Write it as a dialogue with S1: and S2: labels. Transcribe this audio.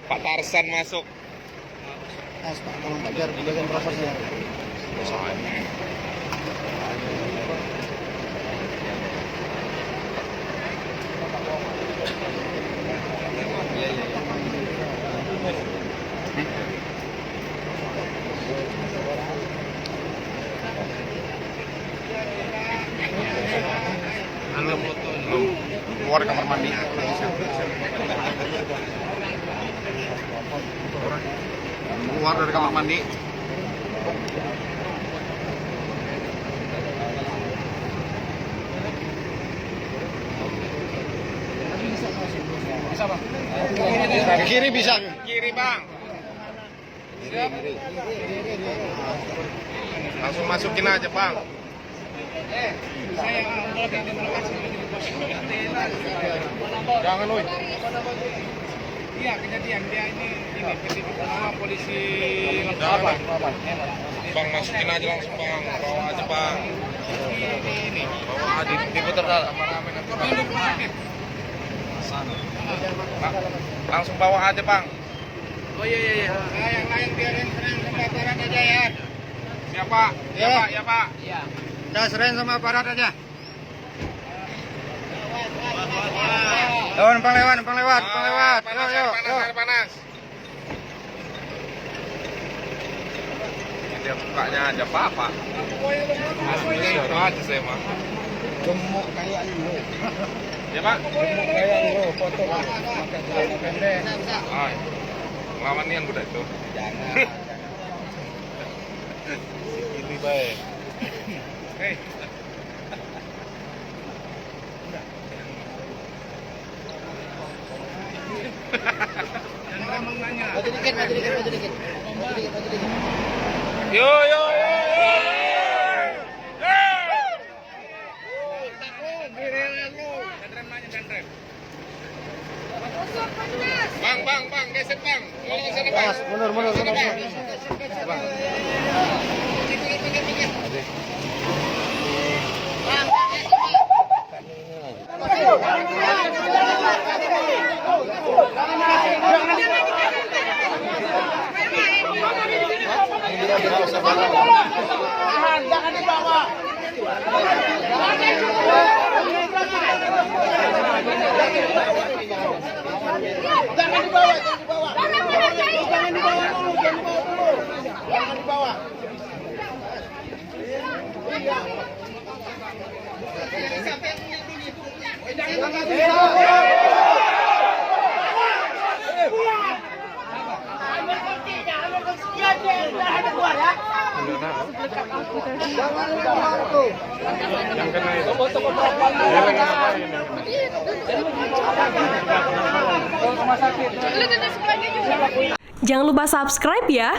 S1: Pak Tarsan masuk.
S2: Pak, tolong Pak, biar bagian prosesnya.
S1: Keluar kamar mandi. Keluar dari kamar mandi.
S2: Bisa, Bang.
S1: Ke kiri bisa, ke kiri bang. Langsung masukin aja bang. Jangan woi.
S3: Iya, kejadian dia ini sama polisi
S1: Jangan bang, masukin aja langsung bang. Bawa aja bang. Ini bawa aja diputar rame-rame nanti. Langsung bawa aja bang.
S3: Oh iya. Yang lain biarin serang sama aparat aja ya.
S1: Siapa? Ya pak, ya pak.
S3: Iya.
S2: Udah serahin sama aparat aja. Numpang lewat.
S1: Panas,
S2: Yuk.
S1: air panas. Dia bukanya aja pak. Aslinya itu aja saya mah.
S2: Gemuk kayak lu.
S1: Ya pak.
S2: Gemuk kayak lu, foto pakai celana pendek.
S1: Ay, lawan nih yang udah itu.
S2: Jangan.
S1: Ini baik. Hei.
S2: Maju dikit.
S1: Yo. Bang, geser bang. Ke sana bang.
S2: Mundur.
S1: Sana, bang.
S3: Jangan dibawa.
S4: Jangan lupa subscribe ya.